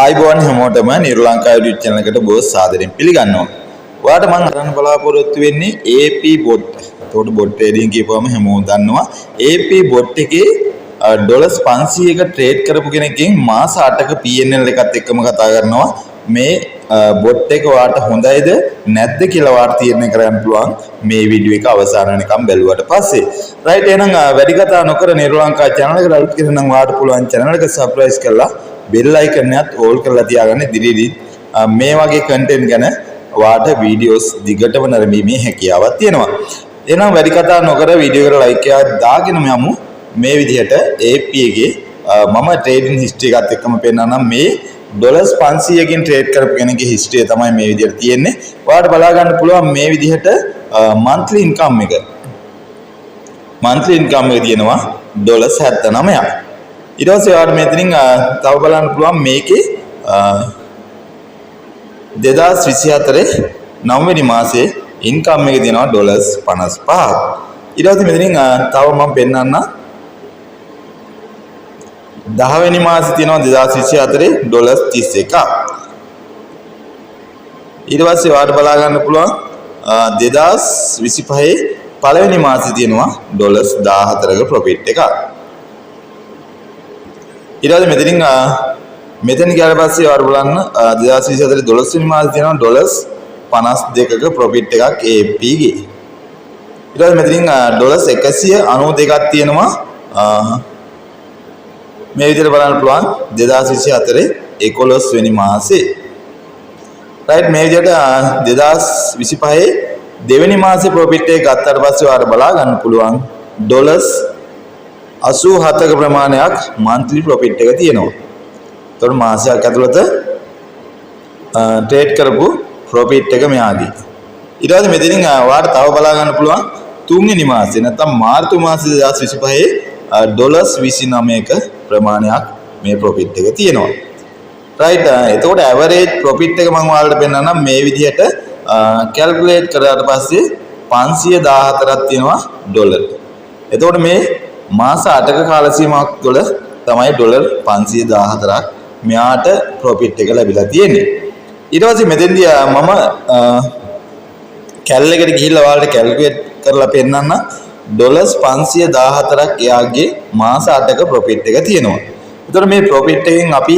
ආයිබෝන් හැමෝටම නිර්ලංකා YouTube channel එකට බොහොම සාදරයෙන් පිළිගන්නවා. ඔයාලට මම අරන් බලාපොරොත්තු වෙන්නේ AP bot. එතකොට bot trading කියපුවම හැමෝම දන්නවා. AP bot එකේ ඩොලර්ස් 500ක ට්‍රේඩ් කරපු කෙනෙක්ගෙන් මාස 8ක PNL එකත් එක්කම කතා කරනවා. මේ bot එක ඔයාලට හොඳයිද නැද්ද කියලා ඔයාලට තීරණය කරගන්න පුළුවන් මේ වීඩියෝ එක අවසාන වෙනකම් බැලුවට පස්සේ. රයිට් එහෙනම් වැඩි කතා නොකර නිර්ලංකා channel එකට අලුත් කෙනෙක් නම් ඔයාලට පුළුවන් channel එක subscribe කරලා bell icon එකත් all කරලා තියාගන්න. දිරිදි මේ වගේ content ගැන ඔයාලට videos දිගටම නරඹීමේ හැකියාවක් තියෙනවා. එහෙනම් වැඩි කතා නොකර වීඩියෝ එකට like එකක් දාගෙන යමු. මේ විදිහට AP එකේ මම trading history එකත් එක්කම පෙන්නන්නම්. මේ ඩොලර්ස් 500කින් ට්‍රේඩ් කරපු කෙනෙක්ගේ history තමයි මේ විදිහට තියෙන්නේ. ඔයාලට බලා ගන්න පුළුවන් මේ විදිහට monthly income එක. monthly income එක තියෙනවා ඩොලර්ස් 79ක්. ඊට පස්සේ ඔයාලට මෙතනින් තව බලන්න පුළුවන් මේකේ 2024 9 වෙනි මාසයේ ඉන්කම් එක තියෙනවා ඩොලර්ස් 55ක්. ඊට පස්සේ මෙතනින් තව මම පෙන්නන්න 10 වෙනි මාසයේ තියෙනවා 2024 ඩොලර්ස් 31ක්. ඊට පස්සේ ඔයාලට බලා ගන්න පුළුවන් 2025 පළවෙනි මාසයේ තියෙනවා ඩොලර්ස් 14ක ප්‍රොෆිට් එකක්. ඊට පස්සේ මෙතන ගියාට පස්සේ ඔයාලා බලන්න 2024 ඩොලර්ස් වෙනි මාසයේ තියෙනවා ඩොලර්ස් 52ක ප්‍රොෆිට් එකක් AP ගේ. ඊට පස්සේ මෙතනින් ඩොලර්ස් 192ක් තියෙනවා මේ විදිහට බලන්න පුළුවන් 2024 11 වෙනි මාසේ. රයිට් මේ විදිහට 2025 දෙවෙනි මාසේ ප්‍රොෆිට් එක ගත්තාට පස්සේ ඔයාලා බලා ගන්න පුළුවන් ඩොලර්ස් 87ක ප්‍රමාණයක් monthly profit එක තියෙනවා. එතකොට මාසයක් ඇතුළත ට්‍රේඩ් කරපු profit එක මෙයාගේ. ඊට පස්සේ මෙතනින් ඔයාලට තව බලා ගන්න පුළුවන් තුන්වෙනි මාසේ නැත්නම් මාර්තු මාසේ 2025 ඩොලර්ස් 29ක ප්‍රමාණයක් මේ profit එක තියෙනවා. රයිට් එතකොට average profit එක මම ඔයාලට පෙන්නන්නම් මේ විදිහට calculate කරාට පස්සේ 514ක් තියෙනවා ඩොලර්. එතකොට මේ මාස 8ක කාල සීමාවක් තුළ තමයි ඩොලර් 514ක් මෙයාට ප්‍රොෆිට් එක ලැබිලා තියෙන්නේ. ඊට පස්සේ මෙතෙන්දී මම කැල් එකට ගිහිල්ලා ඔයාලට කැල්කියුලේට් කරලා පෙන්නන්න ඩොලර්ස් 514ක් එයාගේ මාස 8ක ප්‍රොෆිට් එක තියෙනවා. එතකොට මේ ප්‍රොෆිට් එකෙන් අපි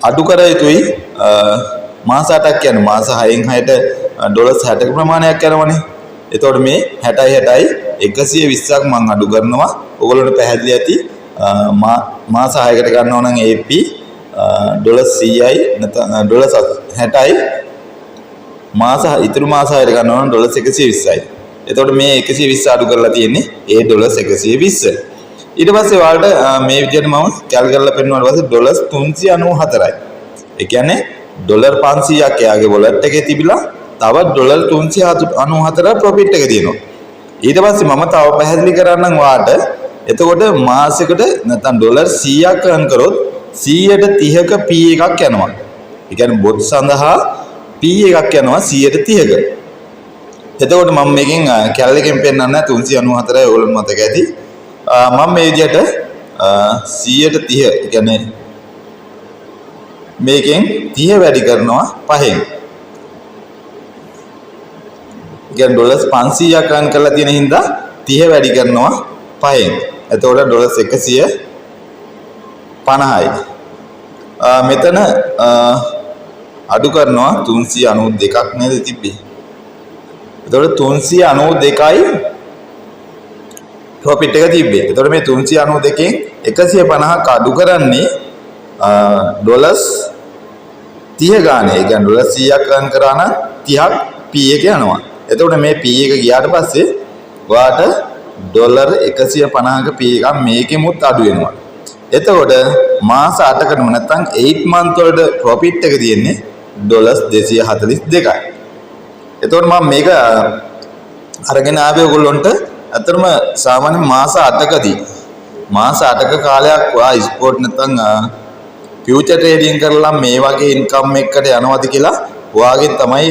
අඩු කර යුතුයි මාස 8ක් කියන්නේ මාස 6න් 6ට ඩොලර්ස් 60ක ප්‍රමාණයක් යනවනේ. එතකොට මේ 60යි 120ක් මම අඩු කරනවා. ඔයගොල්ලන්ට පැහැදිලි ඇති මාස 6කට ගන්නවා නම් AP ඩොලර්ස් 100යි නැත්නම් ඩොලර්ස් 60යි මාස ඉතුරු මාස 6කට ගන්නවා නම් ඩොලර්ස් 120යි. එතකොට මේ 120 අඩු කරලා තියෙන්නේ ඒ ඩොලර්ස් 120. ඊට පස්සේ ඔයාලට මේ විදිහට මම කැල් කරලා පෙන්නනවා ඊට පස්සේ ඩොලර්ස් 394යි. ඒ කියන්නේ ඩොලර් 500ක් එයාගේ වොලට් එකේ තිබිලා තව ඩොලර් 394 ප්‍රොෆිට් එක තියෙනවා. ඊට පස්සේ මම තව පැහැදිලි කරන්නම් ඔයාලට. එතකොට මාසෙකට නැත්නම් ඩොලර් 100ක් earn කරොත් 100ට 30ක P එකක් යනවා. ඒ කියන්නේ බොට් සඳහා P එකක් යනවා 130ක. එතකොට මම මේකෙන් කැල් එකෙන් පෙන්නන්න 394යි ඔයගොල්ලෝ මතක ඇති. මම මේ විදිහට 100ට 30 ඒ කියන්නේ මේකෙන් 30 වැඩි කරනවා 5න්. කියන්නේ ඩොලර්ස් 500ක් earn කරලා තියෙන හින්දා 30 වැඩි කරනවා 5න්. එතකොට ඩොලර්ස් 150යි. මෙතන අඩු කරනවා 392ක් නේද තිබ්බේ. එතකොට 392යි ප්‍රොෆිට් එක තිබ්බේ. එතකොට මේ 392කින් 150ක් අඩු කරන්නේ ඩොලර්ස් 30 ගානේ. ඒ කියන්නේ ඩොලර් 100ක් earn කරා නම් 30ක් P එක යනවා. එතකොට මේ P එක ගියාට පස්සේ ඔයාට ඩොලර් 150ක P එකක් මේකෙමුත් අඩු වෙනවා. එතකොට මාස 8කට නැත්නම් 8 month වලට ප්‍රොෆිට් එක තියෙන්නේ ඩොලර්ස් 242යි. එතකොට මම මේක අරගෙන ආවේ ඔයගොල්ලොන්ට අතරම සාමාන්‍ය මාස 8කදී මාස 8ක කාලයක් ඔයා ස්පෝට් නැත්නම් ෆියුචර් ට්‍රේඩින් කරලා මේ වගේ ඉන්කම් එකකට යනවාද කියලා ඔයාගෙන් තමයි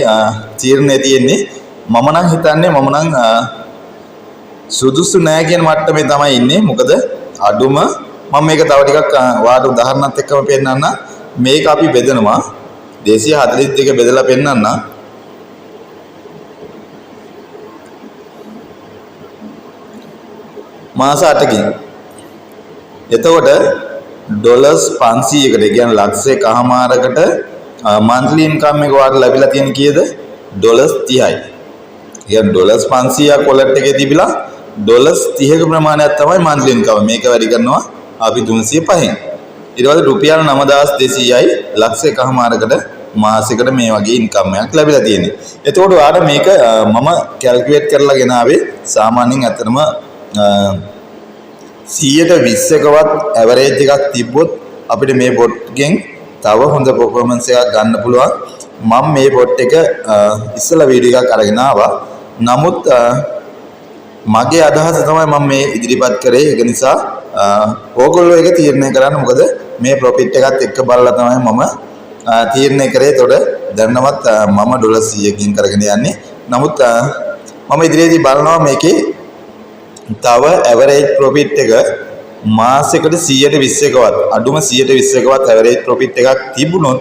තීරණය තියෙන්නේ. මම නම් හිතන්නේ මම නම් සුදුසු නෑ කියන මට්ටමේ තමයි ඉන්නේ. මොකද අඩුම මම මේක තව ටිකක් වාට උදාහරණත් එක්කම පෙන්නන්න. මේක අපි බෙදනවා 242 බෙදලා පෙන්නන්න. මාස 8කින්. එතකොට ඩොලර්ස් 500කට කියන්නේ ලක්ෂයකමාරකට monthly income එක වාට ලැබිලා තියෙන කීයද? ඩොලර්ස් 30යි. කියන්නේ ඩොලර්ස් 500ක් wallet එකේ තිබිලා ඩොලර්ස් 30ක ප්‍රමාණයක් තමයි monthly income. මේක වැඩි කරනවා අපි 305න්. ඊට පස්සේ රුපියල් 9200යි ලක්ෂයකමාරකට මාසෙකට මේ වගේ ඉන්කම් එකක් ලැබිලා තියෙන්නේ. එතකොට ඔයාලට මේක මම කැල්කියුලේට් කරලා ගෙනාවේ සාමාන්‍යයෙන් ඇත්තටම 120කවත් ඇවරේජ් එකක් තිබ්බොත් අපිට මේ බොට් එකෙන් තව හොඳ පර්ෆෝමන්ස් එකක් ගන්න පුළුවන්. මම මේ බොට් එක ඉස්සෙල්ලා වීඩියෝ එකක් අරගෙන ආවා. නමුත් මගේ අදහස තමයි මම මේ ඉදිරිපත් කරේ. ඒක නිසා ඕගොල්ලෝ ඒක තීරණය කරන්න. මොකද මේ ප්‍රොෆිට් එකත් එක්ක බලලා තමයි මම තීරණය කරේ. ඒතකොට දැනනවත් මම ඩොලර් 100කින් කරගෙන යන්නේ. නමුත් මම ඉදිරියේදී බලනවා මේකේ තව ඇවරේජ් ප්‍රොෆිට් එක මාසෙකට 120කවත් අඩුම 120කවත් ඇවරේජ් ප්‍රොෆිට් එකක් තිබුණොත්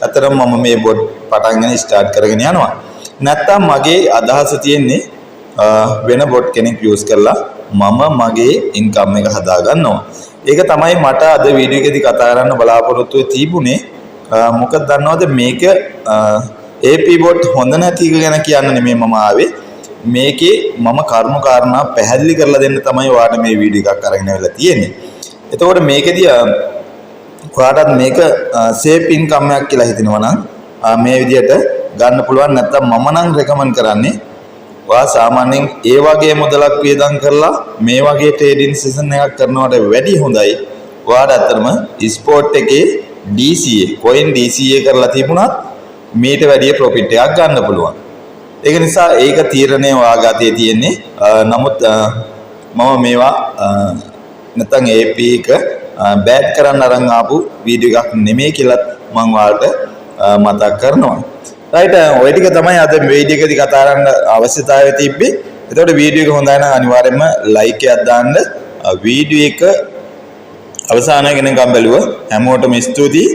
අතරම මම මේ බොට් පටන් ගන්න ස්ටාර්ට් කරගෙන යනවා. නැත්තම් මගේ අදහස තියෙන්නේ වෙන බොට් කෙනෙක් යූස් කරලා මම මගේ ඉන්කම් එක හදා ගන්නවා. ඒක තමයි මට අද වීඩියෝ එකේදී කතා කරන්න බලාපොරොත්තු තිබුණේ. මොකද දන්නවද මේක AP බොට් හොඳ නැති එක ගැන කියන්න නෙමෙයි මම ආවේ. මේකේ මම කරුණු කාරණා පැහැදිලි කරලා දෙන්න තමයි ඔයාලට මේ වීඩියෝ එකක් අරගෙන ආවිලා තියෙන්නේ. එතකොට මේකෙදී ඔයාලට මේක සේෆ් ඉන්කම් එකක් කියලා හිතෙනවා නම් මේ විදිහට ගන්න පුළුවන්. නැත්නම් මම නම් රෙකමන්ඩ් කරන්නේ ඔයා සාමාන්‍යයෙන් ඒ වගේ මුදලක් වියදම් කරලා මේ වගේ ට්‍රේඩින් සෙෂන් එකක් කරනවට වැඩිය හොඳයි. ඔයාලට අතරම ස්පෝට් එකේ DCA coin DCA කරලා තිබුණත් මීට වැඩිය ප්‍රොෆිට් එකක් ගන්න පුළුවන්. ඒක නිසා ඒක තීරණය වාගතේ තියෙන්නේ. නමුත් මම මේවා නැත්නම් AP එක බෑඩ් කරන්න අරන් ආපු වීඩියෝ එකක් නෙමෙයි කියලා මම ඔයාලට මතක් කරනවා. රයිට් ඔය ටික තමයි අද වීඩියෝ එකේදී කතා කරන්න අවශ්‍යතාවය තිබ්බේ. එතකොට වීඩියෝ එක හොඳයි නම් අනිවාර්යයෙන්ම ලයික් එකක් දාන්න. වීඩියෝ එක අවසානයේ ගෙනකම් බැලුවා. හැමෝටම ස්තුතියි.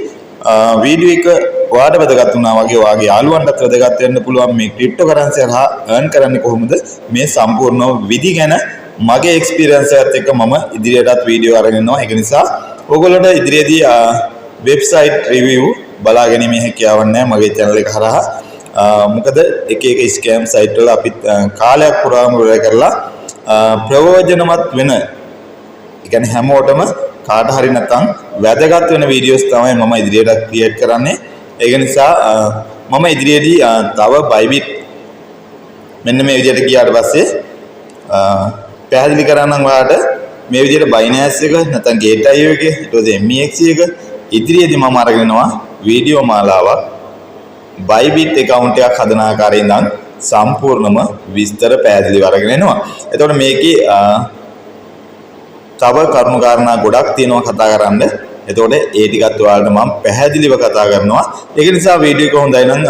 වීඩියෝ එක ඔයාලට වැදගත් වුණා වගේ ඔයාගේ යාළුවන්ටත් වැදගත් වෙන්න පුළුවන්. මේ ක්‍රිප්ටෝ කරන්සි හරහා earn කරන්නේ කොහොමද මේ සම්පූර්ණ විදි ගැන මගේ එක්ස්පීරියන්ස් එකත් එක්ක මම ඉදිරියටත් වීඩියෝ අරගෙන යනවා. ඒක නිසා ඕගොල්ලන්ට ඉදිරියේදී වෙබ්සයිට් රිවිව් බලා ගැනීමේ හැකියාවක් නැහැ මගේ channel එක හරහා. මොකද එක එක ස්කෑම් සයිට් වල අපි කාලයක් පුරාම වැඩ කරලා ප්‍රයෝජනවත් වෙන ඒ කියන්නේ හැමෝටම කාට හරි නැත්නම් වැදගත් වෙන වීඩියෝස් තමයි මම ඉදිරියට ක්‍රියේට් කරන්නේ. ඒක නිසා මම ඉදිරියේදී තව බයිබිට් මෙන්න මේ විදිහට ගියාට පස්සේ පැහැදිලි කරන්නම් ඔයාලට මේ විදිහට Binance එක නැත්නම් Gate.io එක ඊට පස්සේ MEX එක ඉදිරියේදී මම අරගෙන යනවා වීඩියෝ මාලාවක් බයිබිට් account එකක් හදන ආකාරයෙන් නම් සම්පූර්ණම විස්තර පැහැදිලිව අරගෙන එනවා. එතකොට මේකේ තව කරුණු කාරණා ගොඩක් තියෙනවා කතා කරන්න. එතකොට ඒ ටිකත් ඔයාලට මම පැහැදිලිව කතා කරනවා. ඒක නිසා වීඩියෝ එක හොඳයි නම්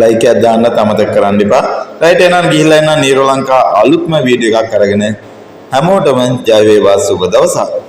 ලයික් එකක් දාන්න අමතක කරන්න එපා. රයිට් එහෙනම් ගිහිල්ලා එන්න නීරෝ ලංකා අලුත්ම වීඩියෝ එකක් අරගෙන හැමෝටම ජය වේවා සුබ දවසක්.